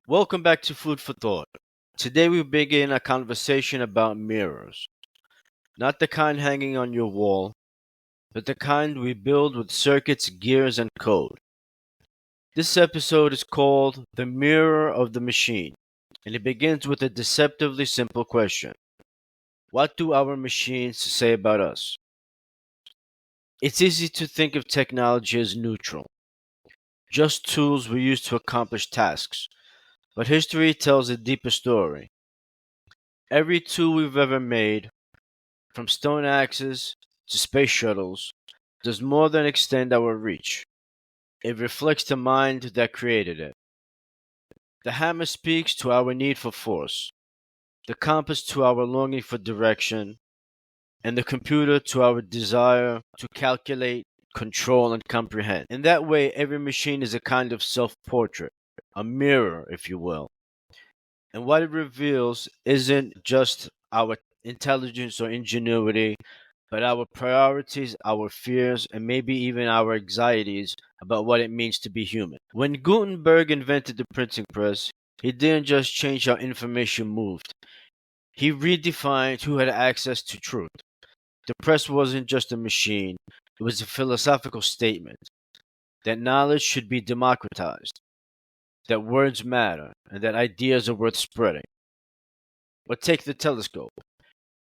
Welcome back to Food for Thought. Today we begin a conversation about mirrors. Not the kind hanging on your wall, but the kind we build with circuits, gears, and code. This episode is called The Mirror of the Machine, and it begins with a deceptively simple question. What do our machines say about us? It's easy to think of technology as neutral, just tools we use to accomplish tasks. But history tells a deeper story. Every tool we've ever made, from stone axes to space shuttles, does more than extend our reach. It reflects the mind that created it. The hammer speaks to our need for force, the compass to our longing for direction, and the computer to our desire to calculate, control, and comprehend. In that way, every machine is a kind of self portrait, a mirror, if you will. And what it reveals isn't just our intelligence or ingenuity, but our priorities, our fears, and maybe even our anxieties about what it means to be human. When Gutenberg invented the printing press, he didn't just change how information moved, he redefined who had access to truth. The press wasn't just a machine, it was a philosophical statement that knowledge should be democratized, that words matter, and that ideas are worth spreading. Or take the telescope.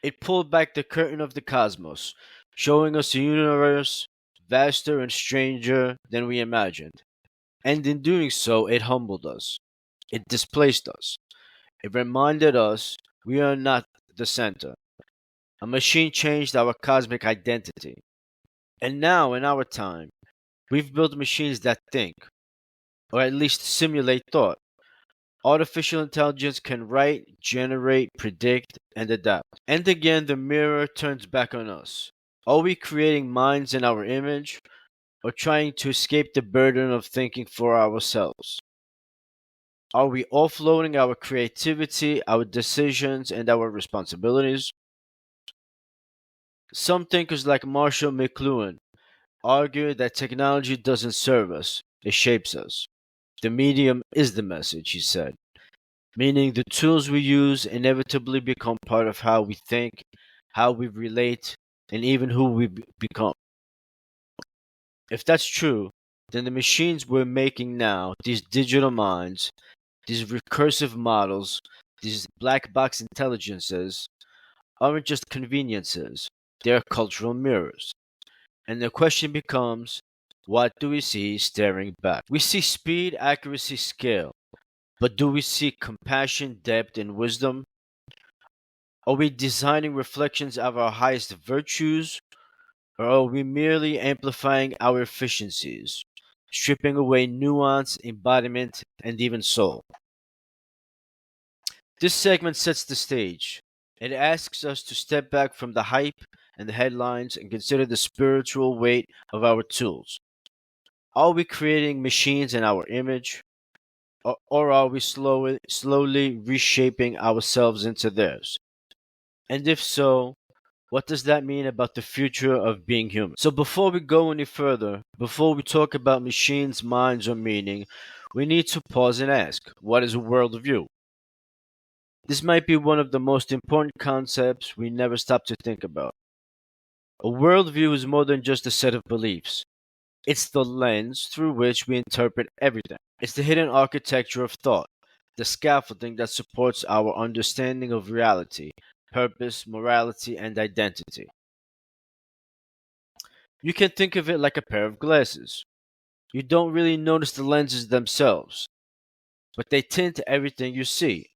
It pulled back the curtain of the cosmos, showing us a universe vaster and stranger than we imagined. And in doing so, it humbled us. It displaced us. It reminded us we are not the center. A machine changed our cosmic identity. And now, in our time, we've built machines that think, or at least simulate thought. Artificial intelligence can write, generate, predict, and adapt. And again, the mirror turns back on us. Are we creating minds in our image, or trying to escape the burden of thinking for ourselves? Are we offloading our creativity, our decisions, and our responsibilities? Some thinkers like Marshall McLuhan argue that technology doesn't serve us, it shapes us. The medium is the message, he said, meaning the tools we use inevitably become part of how we think, how we relate, and even who we become. If that's true, then the machines we're making now, these digital minds, these recursive models, these black box intelligences, aren't just conveniences, they're cultural mirrors. And the question becomes, what do we see staring back? We see speed, accuracy, scale. But do we see compassion, depth, and wisdom? Are we designing reflections of our highest virtues? Or are we merely amplifying our efficiencies, stripping away nuance, embodiment, and even soul? This segment sets the stage. It asks us to step back from the hype and the headlines and consider the spiritual weight of our tools. Are we creating machines in our image? Or are we slowly reshaping ourselves into theirs? And if so, what does that mean about the future of being human? So before we go any further, before we talk about machines, minds, or meaning, we need to pause and ask, what is a worldview? This might be one of the most important concepts we never stop to think about. A worldview is more than just a set of beliefs. It's the lens through which we interpret everything. It's the hidden architecture of thought, the scaffolding that supports our understanding of reality, purpose, morality, and identity. You can think of it like a pair of glasses. You don't really notice the lenses themselves, but they tint everything you see.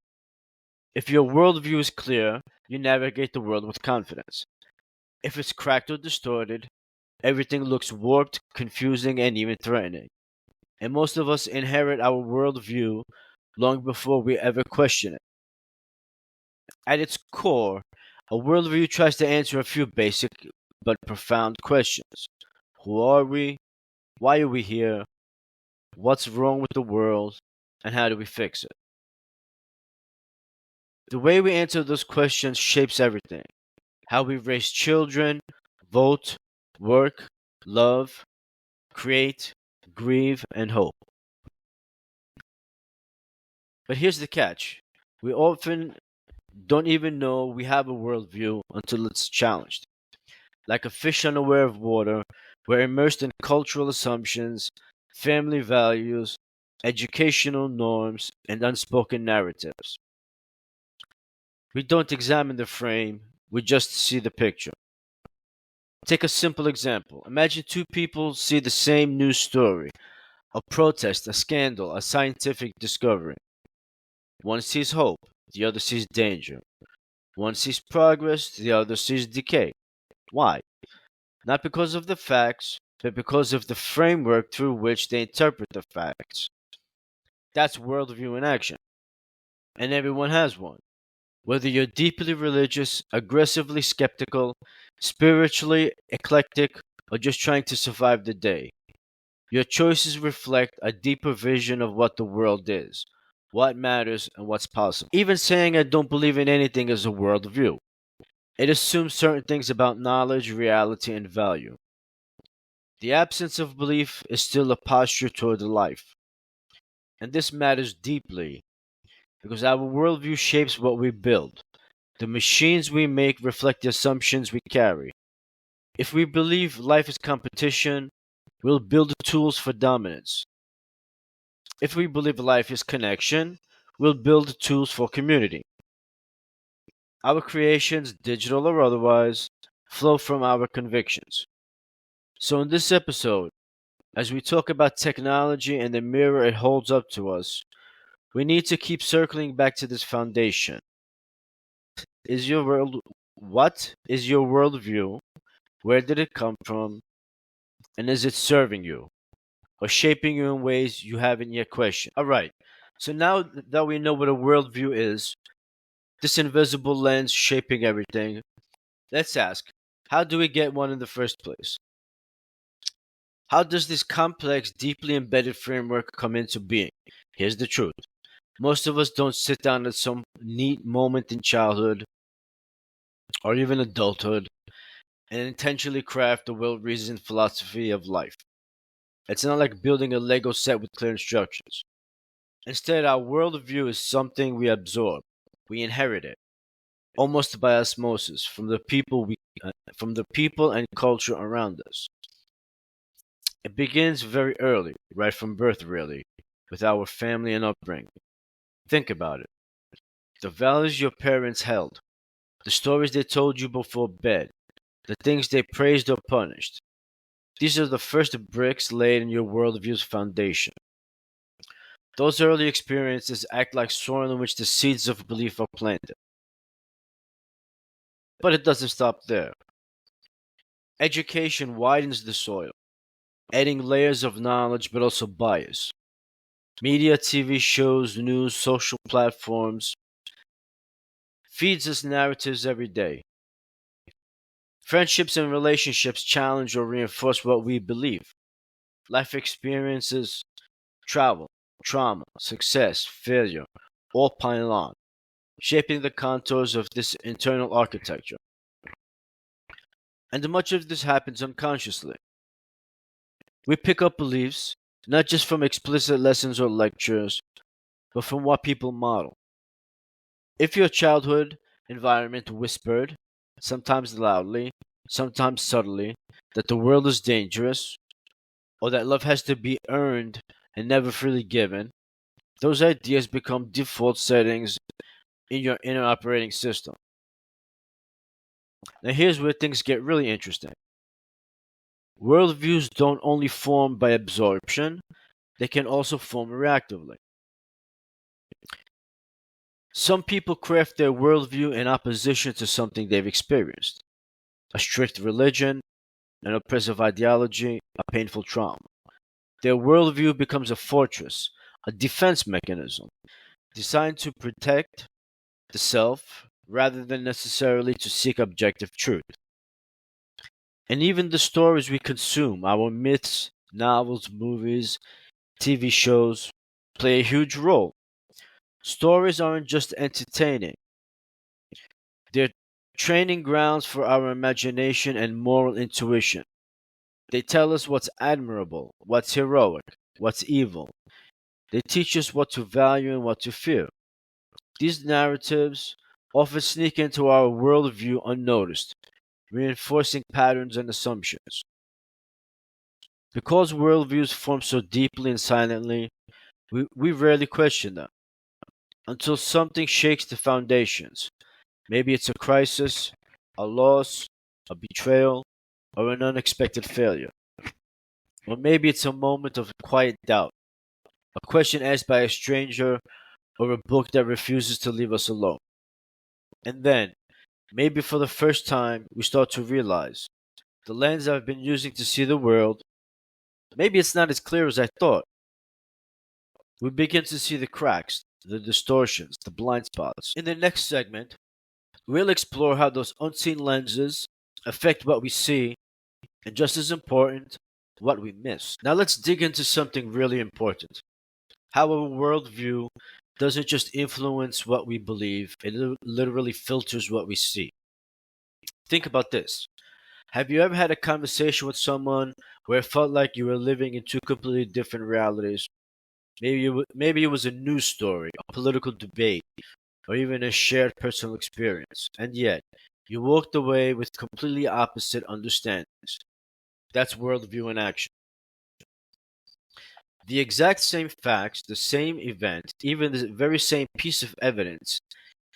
If your worldview is clear, you navigate the world with confidence. If it's cracked or distorted, everything looks warped, confusing, and even threatening. And most of us inherit our worldview long before we ever question it. At its core, a worldview tries to answer a few basic but profound questions. Who are we? Why are we here? What's wrong with the world? And how do we fix it? The way we answer those questions shapes everything. How we raise children, vote, work, love, create, grieve, and hope. But here's the catch: we often don't even know we have a worldview until it's challenged. Like a fish unaware of water, we're immersed in cultural assumptions, family values, educational norms, and unspoken narratives. We don't examine the frame, we just see the picture. Take a simple example. Imagine two people see the same news story: a protest, a scandal, a scientific discovery. One sees hope, the other sees danger. One sees progress, the other sees decay. Why? Not because of the facts, but because of the framework through which they interpret the facts. That's worldview in action, and everyone has one. Whether you're deeply religious, aggressively skeptical, spiritually eclectic, or just trying to survive the day, your choices reflect a deeper vision of what the world is, what matters, and what's possible. Even saying I don't believe in anything is a worldview. It assumes certain things about knowledge, reality, and value. The absence of belief is still a posture toward life. And this matters deeply because our worldview shapes what we build. The machines we make reflect the assumptions we carry. If we believe life is competition, we'll build tools for dominance. If we believe life is connection, we'll build tools for community. Our creations, digital or otherwise, flow from our convictions. So, in this episode, as we talk about technology and the mirror it holds up to us, we need to keep circling back to this foundation. Is your world What is your worldview? Where did it come from? And is it serving you or shaping you in ways you haven't yet questioned? All right. So now that we know what a worldview is, this invisible lens shaping everything, let's ask, how do we get one in the first place? How does this complex, deeply embedded framework come into being? Here's the truth. Most of us don't sit down at some neat moment in childhood or even adulthood and intentionally craft a well reasoned philosophy of life. It's not like building a Lego set with clear instructions. Instead, our worldview is something we absorb. We inherit it, almost by osmosis, from the people and culture around us. It begins very early, right from birth, really, with our family and upbringing. Think about it. The values your parents held, the stories they told you before bed, the things they praised or punished. These are the first bricks laid in your worldview's foundation. Those early experiences act like soil in which the seeds of belief are planted. But it doesn't stop there. Education widens the soil, adding layers of knowledge but also bias. Media, TV shows, news, social platforms feeds us narratives every day. Friendships and relationships challenge or reinforce what we believe. Life experiences, travel, trauma, success, failure, all pile on, shaping the contours of this internal architecture. And much of this happens unconsciously. We pick up beliefs, not just from explicit lessons or lectures, but from what people model. If your childhood environment whispered, sometimes loudly, sometimes subtly, that the world is dangerous, or that love has to be earned and never freely given, those ideas become default settings in your inner operating system. Now, here's where things get really interesting. Worldviews don't only form by absorption, they can also form reactively. Some people craft their worldview in opposition to something they've experienced: a strict religion, an oppressive ideology, a painful trauma. Their worldview becomes a fortress, a defense mechanism, designed to protect the self rather than necessarily to seek objective truth. And even the stories we consume, our myths, novels, movies, TV shows, play a huge role. Stories aren't just entertaining, they're training grounds for our imagination and moral intuition. They tell us what's admirable, what's heroic, what's evil, They teach us what to value and what to fear. These narratives often sneak into our worldview unnoticed, reinforcing patterns and assumptions. Because worldviews form so deeply and silently, we rarely question them until something shakes the foundations. Maybe it's a crisis, a loss, a betrayal, or an unexpected failure. Or maybe it's a moment of quiet doubt, a question asked by a stranger, or a book that refuses to leave us alone. And then, maybe for the first time, we start to realize the lens I've been using to see the world, maybe it's not as clear as I thought. We begin to see the cracks, the distortions, the blind spots. In the next segment, we'll explore how those unseen lenses affect what we see, and just as important, what we miss. Now let's dig into something really important. How our worldview doesn't just influence what we believe, it literally filters what we see. Think about this. Have you ever had a conversation with someone where it felt like you were living in two completely different realities? Maybe it was a news story, a political debate, or even a shared personal experience, and yet you walked away with completely opposite understandings. That's worldview in action. The exact same facts, the same event, even the very same piece of evidence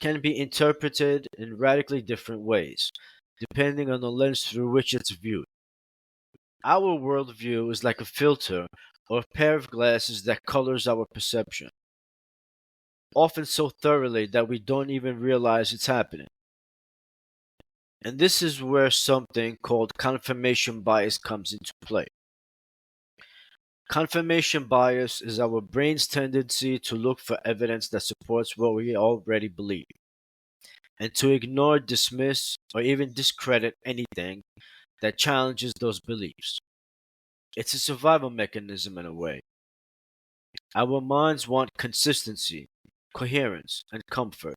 can be interpreted in radically different ways, depending on the lens through which it's viewed. Our worldview is like a filter or a pair of glasses that colors our perception, often so thoroughly that we don't even realize it's happening. And this is where something called confirmation bias comes into play. Confirmation bias is our brain's tendency to look for evidence that supports what we already believe, and to ignore, dismiss, or even discredit anything that challenges those beliefs. It's a survival mechanism in a way. Our minds want consistency, coherence, and comfort,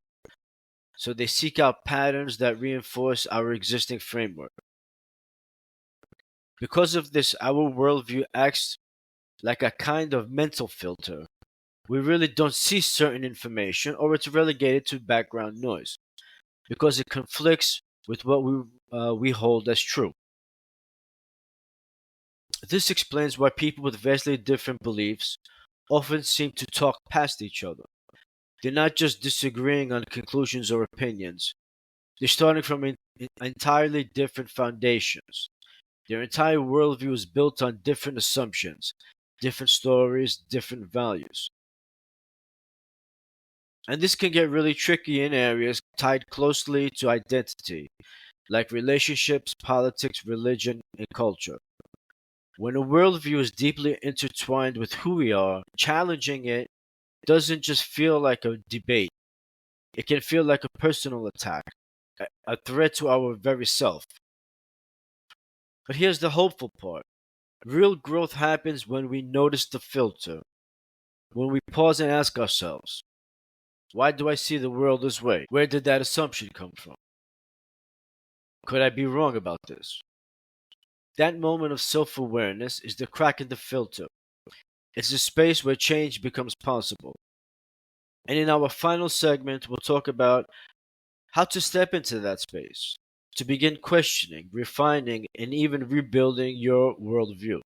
so they seek out patterns that reinforce our existing framework. Because of this, our worldview acts like a kind of mental filter. We really don't see certain information, or it's relegated to background noise because it conflicts with what we hold as true. This explains why people with vastly different beliefs often seem to talk past each other. They're not just disagreeing on conclusions or opinions, they're starting from entirely different foundations. Their entire worldview is built on different assumptions, different stories, different values. And this can get really tricky in areas tied closely to identity, like relationships, politics, religion, and culture. When a worldview is deeply intertwined with who we are, challenging it doesn't just feel like a debate, it can feel like a personal attack, a threat to our very self. But here's the hopeful part. Real growth happens when we notice the filter, when we pause and ask ourselves, why do I see the world this way? Where did that assumption come from? Could I be wrong about this? That moment of self awareness is the crack in the filter. It's the space where change becomes possible. And in our final segment, we'll talk about how to step into that space, to begin questioning, refining, and even rebuilding your worldview.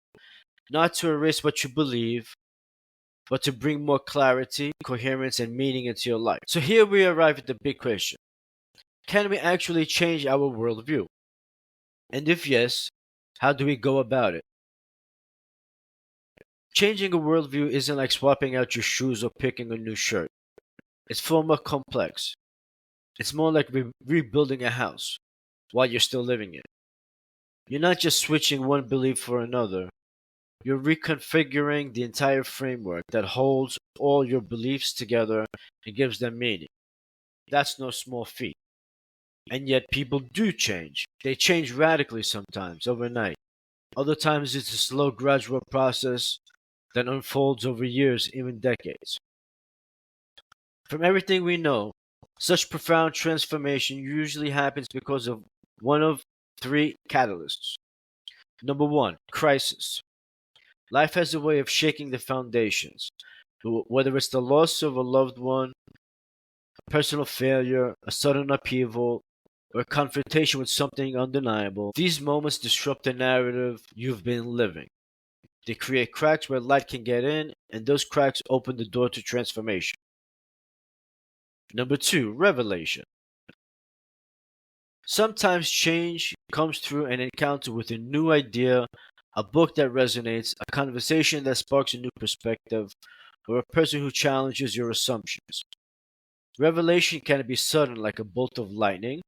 Not to erase what you believe, but to bring more clarity, coherence, and meaning into your life. So here we arrive at the big question. Can we actually change our worldview? And if yes, how do we go about it? Changing a worldview isn't like swapping out your shoes or picking a new shirt. It's far more complex. It's more like rebuilding a house while you're still living it. You're not just switching one belief for another, you're reconfiguring the entire framework that holds all your beliefs together and gives them meaning. That's no small feat. And yet people do change. They change radically sometimes, overnight. Other times it's a slow, gradual process that unfolds over years, even decades. From everything we know, such profound transformation usually happens because of one of three catalysts. Number one, crisis. Life has a way of shaking the foundations. Whether it's the loss of a loved one, a personal failure, a sudden upheaval, or a confrontation with something undeniable, these moments disrupt the narrative you've been living. They create cracks where light can get in, and those cracks open the door to transformation. Number two, revelation. Sometimes change comes through an encounter with a new idea, a book that resonates, a conversation that sparks a new perspective, or a person who challenges your assumptions. Revelation can be sudden like a bolt of lightning,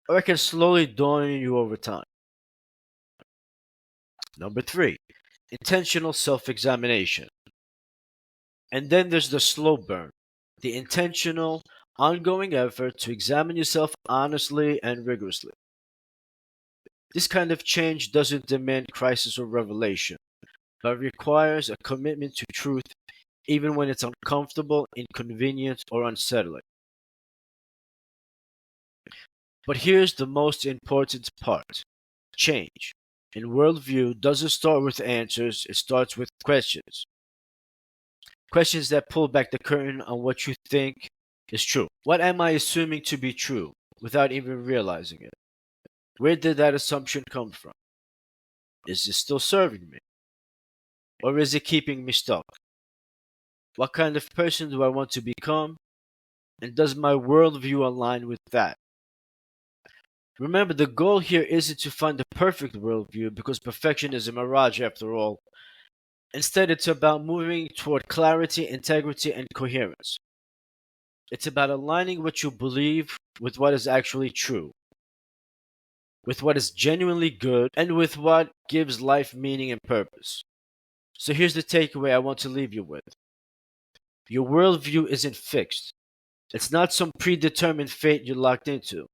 or it can slowly dawn on you over time. Number three, intentional self-examination. And then there's the slow burn, the intentional, ongoing effort to examine yourself honestly and rigorously. This kind of change doesn't demand crisis or revelation, but requires a commitment to truth even when it's uncomfortable, inconvenient, or unsettling. But here's the most important part. Change in worldview doesn't start with answers, it starts with questions. Questions that pull back the curtain on what you think is true. What am I assuming to be true without even realizing it? Where did that assumption come from? Is it still serving me? Or is it keeping me stuck? What kind of person do I want to become? And does my worldview align with that? Remember, the goal here isn't to find the perfect worldview because perfection is a mirage after all. Instead, it's about moving toward clarity, integrity, and coherence. It's about aligning what you believe with what is actually true, with what is genuinely good, and with what gives life meaning and purpose. So here's the takeaway I want to leave you with. Your worldview isn't fixed. It's not some predetermined fate you're locked into.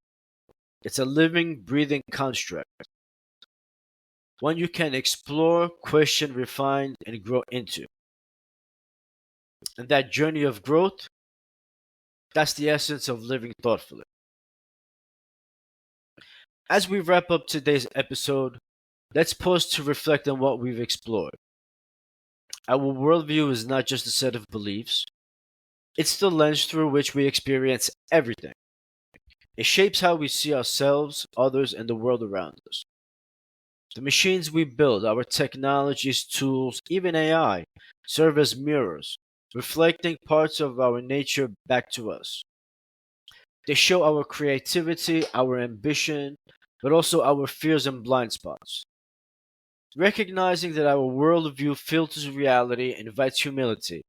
It's a living, breathing construct. One you can explore, question, refine, and grow into. And that journey of growth, that's the essence of living thoughtfully. As we wrap up today's episode, let's pause to reflect on what we've explored. Our worldview is not just a set of beliefs, it's the lens through which we experience everything. It shapes how we see ourselves, others, and the world around us. The machines we build, our technologies, tools, even AI, serve as mirrors, reflecting parts of our nature back to us. They show our creativity, our ambition, but also our fears and blind spots. Recognizing that our worldview filters reality invites humility.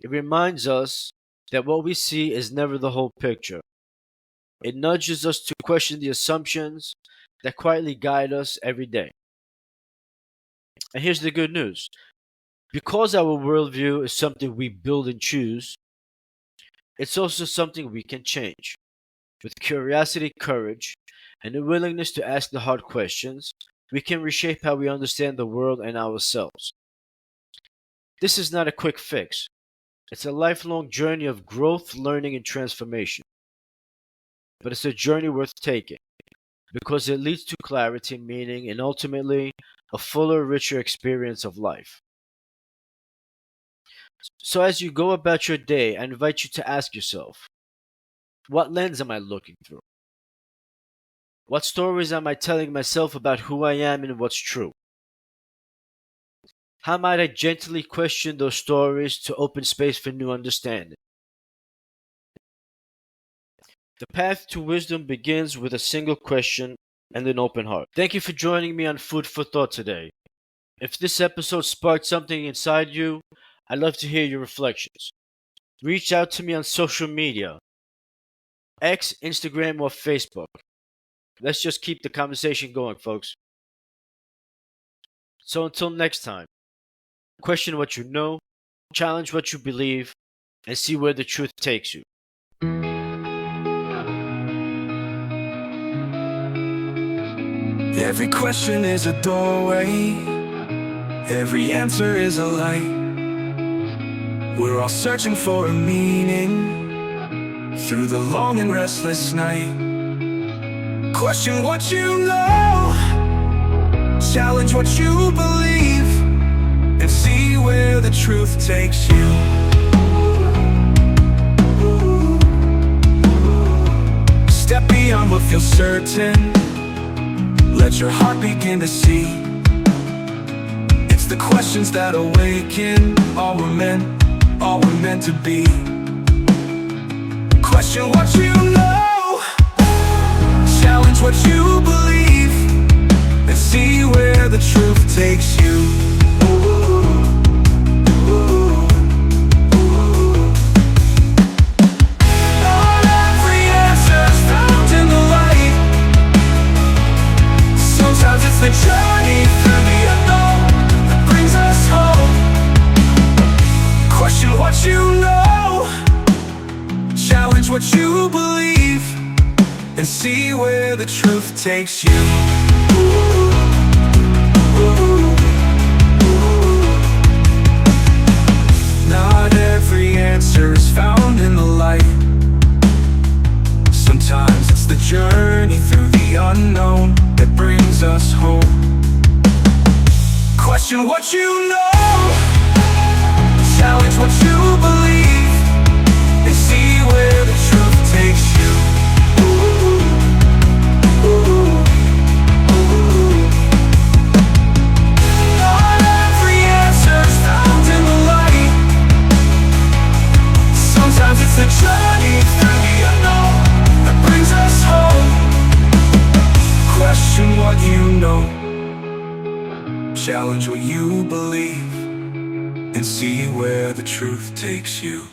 It reminds us that what we see is never the whole picture. It nudges us to question the assumptions that quietly guide us every day. And here's the good news. Because our worldview is something we build and choose, it's also something we can change. With curiosity, courage, and a willingness to ask the hard questions, we can reshape how we understand the world and ourselves. This is not a quick fix. It's a lifelong journey of growth, learning, and transformation. But it's a journey worth taking because it leads to clarity, meaning, and ultimately a fuller, richer experience of life. So as you go about your day, I invite you to ask yourself, what lens am I looking through? What stories am I telling myself about who I am and what's true? How might I gently question those stories to open space for new understanding? The path to wisdom begins with a single question and an open heart. Thank you for joining me on Food for Thought today. If this episode sparked something inside you, I'd love to hear your reflections. Reach out to me on social media, X, Instagram, or Facebook. Let's just keep the conversation going, folks. So until next time, question what you know, challenge what you believe, and see where the truth takes you. Every question is a doorway, every answer is a light. We're all searching for a meaning through the long and restless night. Question what you know, challenge what you believe, and see where the truth takes you. Step beyond what feels certain. Let your heart begin to see. It's the questions that awaken all we're meant to be. Question what you know, challenge what you believe, and see where the truth takes you. Not every answer's found in the light. Sometimes it's the journey through the unknown that brings us home. Question what you know, challenge what you believe, and see where the truth takes you. Not every answer is found in the light. Sometimes it's the journey through the unknown that brings us home. Question what you know, challenge what you believe, and see where the truth takes you. Not every answer's found in the light. Sometimes it's the journey through the unknown that brings us home. Question what you know, challenge what you believe, and see where the truth takes you.